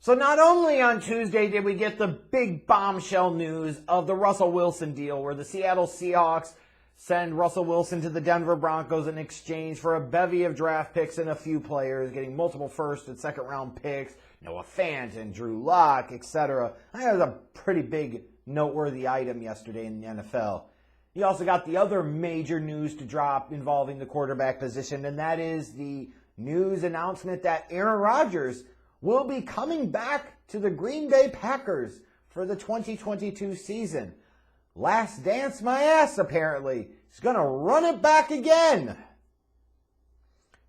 So not only on Tuesday did we get the big bombshell news of the Russell Wilson deal where the Seattle Seahawks send Russell Wilson to the Denver Broncos in exchange for a bevy of draft picks and a few players, getting multiple first and second round picks, Noah Fant and Drew Lock, etc. That was a pretty big noteworthy item yesterday in the NFL. You also got the other major news to drop involving the quarterback position, and that is the news announcement that Aaron Rodgers will be coming back to the Green Bay Packers for the 2022 season. Last dance my ass, apparently. He's going to run it back again.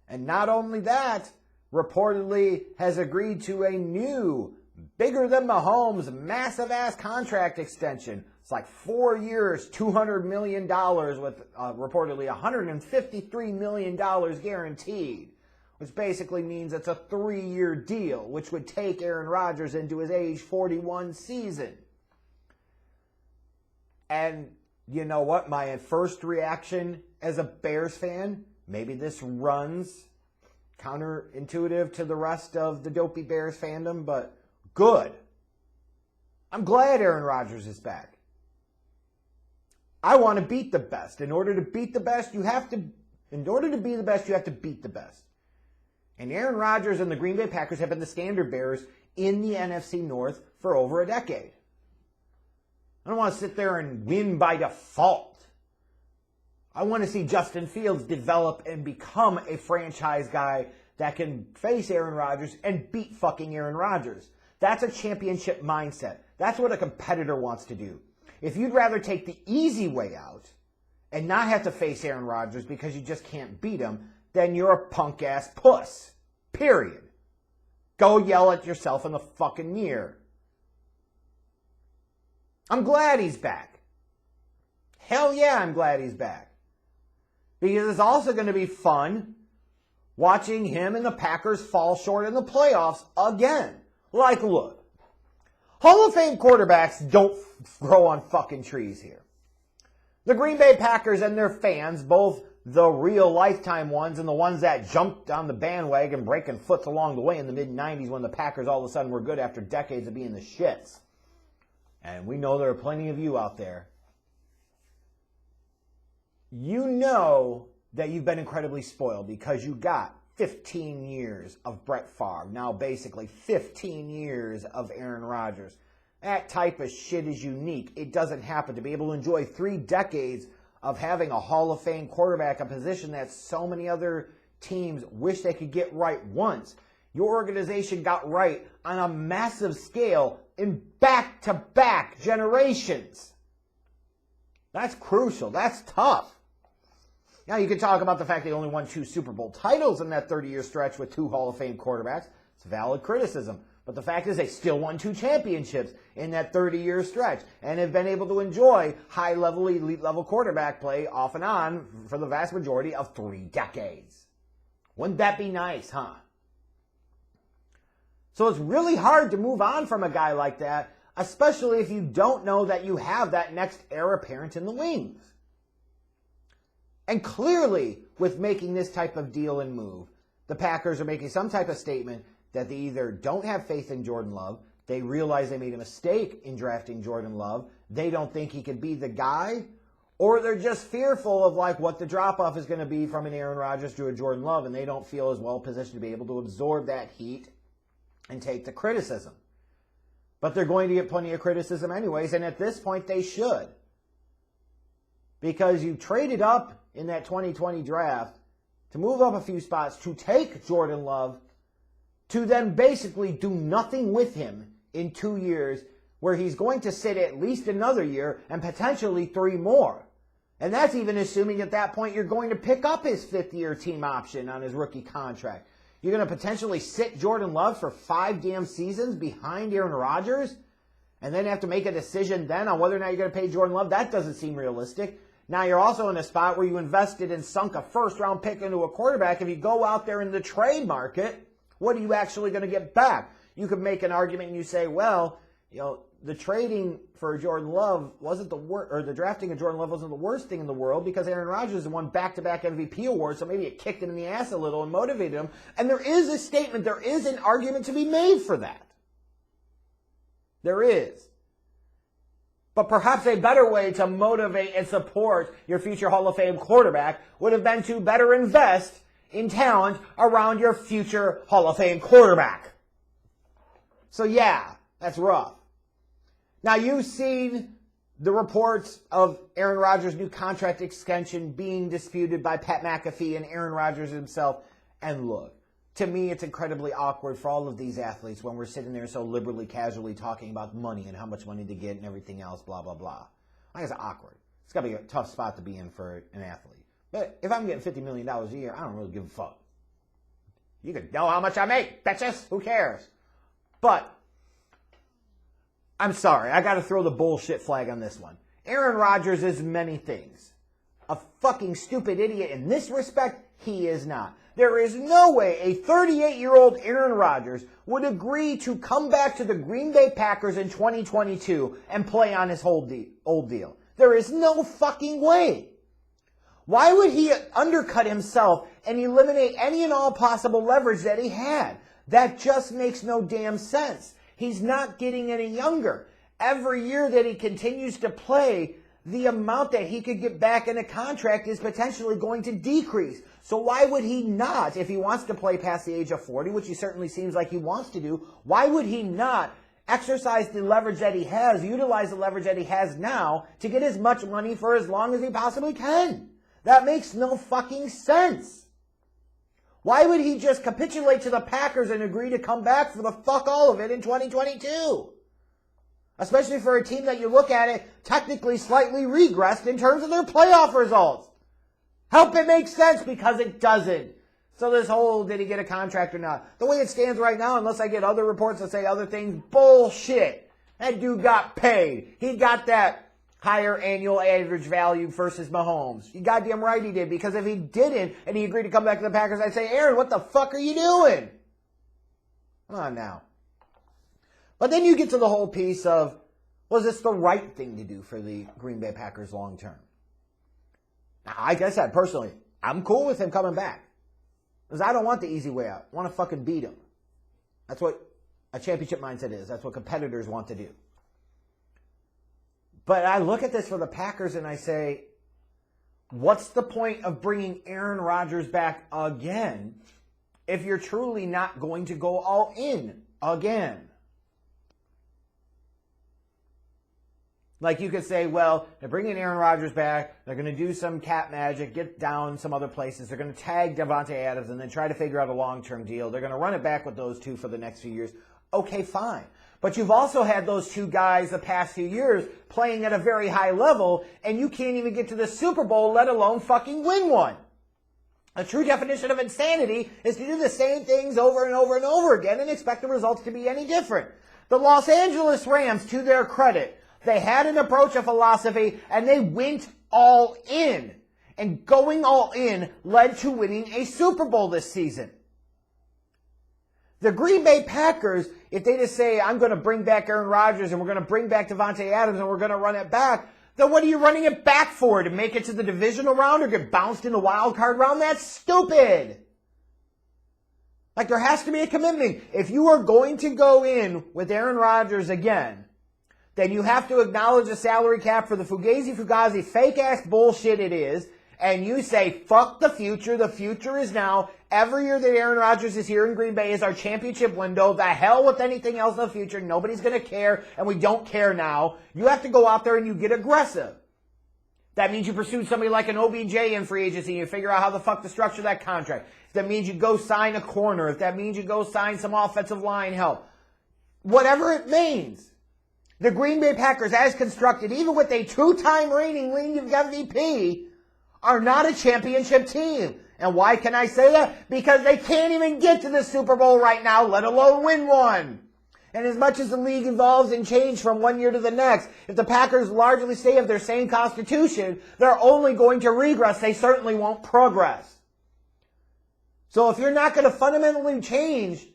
And not only that, reportedly has agreed to a new, bigger than Mahomes, massive-ass contract extension. It's like 4 years, $200 million with reportedly $153 million guaranteed, which basically means it's a 3-year deal, which would take Aaron Rodgers into his age 41 season. And you know what? My first reaction as a Bears fan, maybe this runs counterintuitive to the rest of the dopey Bears fandom, but good. I'm glad Aaron Rodgers is back. I want to beat the best. In order to beat the best, you have to beat the best. And Aaron Rodgers and the Green Bay Packers have been the standard bearers in the NFC North for over a decade. I don't want to sit there and win by default. I want to see Justin Fields develop and become a franchise guy that can face Aaron Rodgers and beat fucking Aaron Rodgers. That's a championship mindset. That's what a competitor wants to do. If you'd rather take the easy way out and not have to face Aaron Rodgers because you just can't beat him, then you're a punk-ass puss. Period. Go yell at yourself in the fucking mirror. I'm glad he's back. Hell yeah, I'm glad he's back. Because it's also going to be fun watching him and the Packers fall short in the playoffs again. Like, look, Hall of Fame quarterbacks don't grow on fucking trees here. The Green Bay Packers and their fans, both the real lifetime ones and the ones that jumped on the bandwagon breaking foots along the way in the mid-90s when the Packers all of a sudden were good after decades of being the shits. And we know there are plenty of you out there. You know that you've been incredibly spoiled because you got 15 years of Brett Favre, now basically 15 years of Aaron Rodgers. That type of shit is unique. It doesn't happen. To be able to enjoy 3 decades of having a Hall of Fame quarterback, a position that so many other teams wish they could get right once. Your organization got right on a massive scale in back-to-back generations. That's crucial. That's tough. Now, you can talk about the fact they only won 2 Super Bowl titles in that 30-year stretch with 2 Hall of Fame quarterbacks. It's valid criticism. But the fact is they still won 2 championships in that 30-year stretch and have been able to enjoy high-level, elite-level quarterback play off and on for the vast majority of 3 decades. Wouldn't that be nice, huh? So it's really hard to move on from a guy like that, especially if you don't know that you have that next heir apparent in the wings. And clearly, with making this type of deal and move, the Packers are making some type of statement that they either don't have faith in Jordan Love, they realize they made a mistake in drafting Jordan Love, they don't think he could be the guy, or they're just fearful of like what the drop-off is going to be from an Aaron Rodgers to a Jordan Love, and they don't feel as well positioned to be able to absorb that heat and take the criticism. But they're going to get plenty of criticism anyways, and at this point they should. Because you traded up in that 2020 draft to move up a few spots to take Jordan Love, to then basically do nothing with him in 2 years, where he's going to sit at least another year and potentially 3 more. And that's even assuming at that point you're going to pick up his 5th-year team option on his rookie contract. You're going to potentially sit Jordan Love for 5 damn seasons behind Aaron Rodgers and then have to make a decision then on whether or not you're going to pay Jordan Love? That doesn't seem realistic. Now you're also in a spot where you invested and sunk a first-round pick into a quarterback. If you go out there in the trade market, what are you actually going to get back? You could make an argument and you say, well, you know, the trading for Jordan Love wasn't the worst, or the drafting of Jordan Love wasn't the worst thing in the world because Aaron Rodgers won back-to-back MVP awards, so maybe it kicked him in the ass a little and motivated him. And there is a statement, there is an argument to be made for that. There is. But perhaps a better way to motivate and support your future Hall of Fame quarterback would have been to better invest in talent around your future Hall of Fame quarterback. So yeah, that's rough. Now you've seen the reports of Aaron Rodgers' new contract extension being disputed by Pat McAfee and Aaron Rodgers himself. And look, to me, it's incredibly awkward for all of these athletes when we're sitting there so liberally, casually talking about money and how much money to get and everything else, blah, blah, blah. I think it's awkward. It's got to be a tough spot to be in for an athlete. But if I'm getting $50 million a year, I don't really give a fuck. You can know how much I make, bitches. Who cares? But I'm sorry. I got to throw the bullshit flag on this one. Aaron Rodgers is many things. A fucking stupid idiot in this respect, he is not. There is no way a 38-year-old Aaron Rodgers would agree to come back to the Green Bay Packers in 2022 and play on his old deal. There is no fucking way. Why would he undercut himself and eliminate any and all possible leverage that he had? That just makes no damn sense. He's not getting any younger. Every year that he continues to play, the amount that he could get back in a contract is potentially going to decrease. So why would he not, if he wants to play past the age of 40, which he certainly seems like he wants to do, why would he not exercise the leverage that he has, utilize the leverage that he has now to get as much money for as long as he possibly can? That makes no fucking sense. Why would he just capitulate to the Packers and agree to come back for the fuck all of it in 2022? Especially for a team that you look at it technically slightly regressed in terms of their playoff results. Help it make sense, because it doesn't. So this whole, did he get a contract or not? The way it stands right now, unless I get other reports that say other things, bullshit. That dude got paid. He got that higher annual average value versus Mahomes. You goddamn right he did, because if he didn't and he agreed to come back to the Packers, I'd say, Aaron, what the fuck are you doing? Come on now. But then you get to the whole piece of, was this the right thing to do for the Green Bay Packers long term? Now, like I said, personally, I'm cool with him coming back. Because I don't want the easy way out. I want to fucking beat him. That's what a championship mindset is. That's what competitors want to do. But I look at this for the Packers and I say, what's the point of bringing Aaron Rodgers back again if you're truly not going to go all in again? Like you could say, well, they're bringing Aaron Rodgers back. They're going to do some cap magic, get down some other places. They're going to tag Davante Adams and then try to figure out a long-term deal. They're going to run it back with those two for the next few years. Okay, fine. But you've also had those two guys the past few years playing at a very high level, and you can't even get to the Super Bowl, let alone fucking win one. A true definition of insanity is to do the same things over and over and over again and expect the results to be any different. The Los Angeles Rams, to their credit, they had an approach, a philosophy, and they went all in. And going all in led to winning a Super Bowl this season. The Green Bay Packers, if they just say, I'm going to bring back Aaron Rodgers and we're going to bring back Davante Adams and we're going to run it back, then what are you running it back for? To make it to the divisional round or get bounced in the wild card round? That's stupid. Like, there has to be a commitment. If you are going to go in with Aaron Rodgers again, then you have to acknowledge the salary cap for the Fugazi, fake-ass bullshit it is, and you say, fuck the future is now. Every year that Aaron Rodgers is here in Green Bay is our championship window. The hell with anything else in the future. Nobody's going to care, and we don't care now. You have to go out there and you get aggressive. That means you pursue somebody like an OBJ in free agency and you figure out how the fuck to structure that contract. If that means you go sign a corner, if that means you go sign some offensive line help, whatever it means. The Green Bay Packers, as constructed, even with a two-time reigning league MVP, are not a championship team. And why can I say that? Because they can't even get to the Super Bowl right now, let alone win one. And as much as the league evolves and changes from one year to the next, if the Packers largely stay of their same constitution, they're only going to regress. They certainly won't progress. So if you're not going to fundamentally change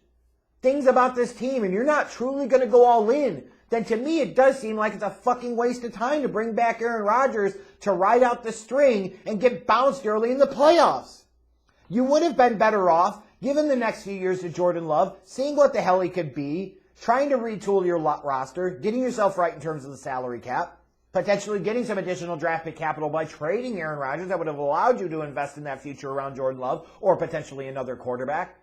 things about this team and you're not truly going to go all in, then to me it does seem like it's a fucking waste of time to bring back Aaron Rodgers to ride out the string and get bounced early in the playoffs. You would have been better off giving the next few years to Jordan Love, seeing what the hell he could be, trying to retool your roster, getting yourself right in terms of the salary cap, potentially getting some additional draft pick capital by trading Aaron Rodgers that would have allowed you to invest in that future around Jordan Love or potentially another quarterback.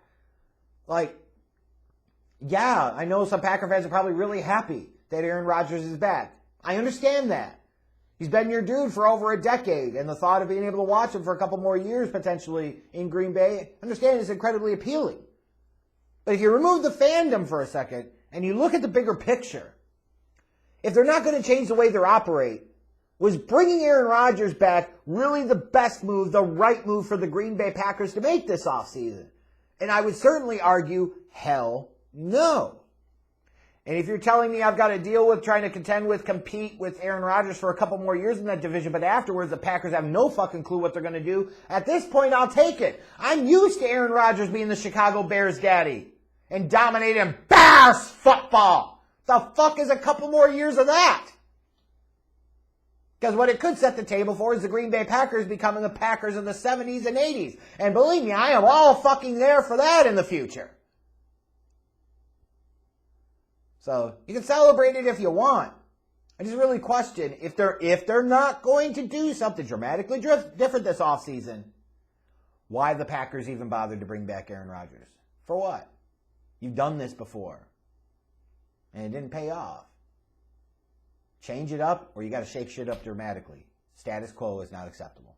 Yeah, I know some Packer fans are probably really happy that Aaron Rodgers is back. I understand that. He's been your dude for over a decade, and the thought of being able to watch him for a couple more years potentially in Green Bay, I understand is incredibly appealing. But if you remove the fandom for a second and you look at the bigger picture, if they're not going to change the way they operate, was bringing Aaron Rodgers back really the best move, the right move for the Green Bay Packers to make this offseason? And I would certainly argue, hell no. And if you're telling me I've got to deal with trying to compete with Aaron Rodgers for a couple more years in that division, but afterwards the Packers have no fucking clue what they're going to do, at this point I'll take it. I'm used to Aaron Rodgers being the Chicago Bears daddy and dominating Bears football. The fuck is a couple more years of that? Because what it could set the table for is the Green Bay Packers becoming the Packers of the 70s and 80s. And believe me, I am all fucking there for that in the future. So, you can celebrate it if you want. I just really question, if they're not going to do something dramatically different this offseason, why the Packers even bothered to bring back Aaron Rodgers? For what? You've done this before. And it didn't pay off. Change it up, or you got to shake shit up dramatically. Status quo is not acceptable.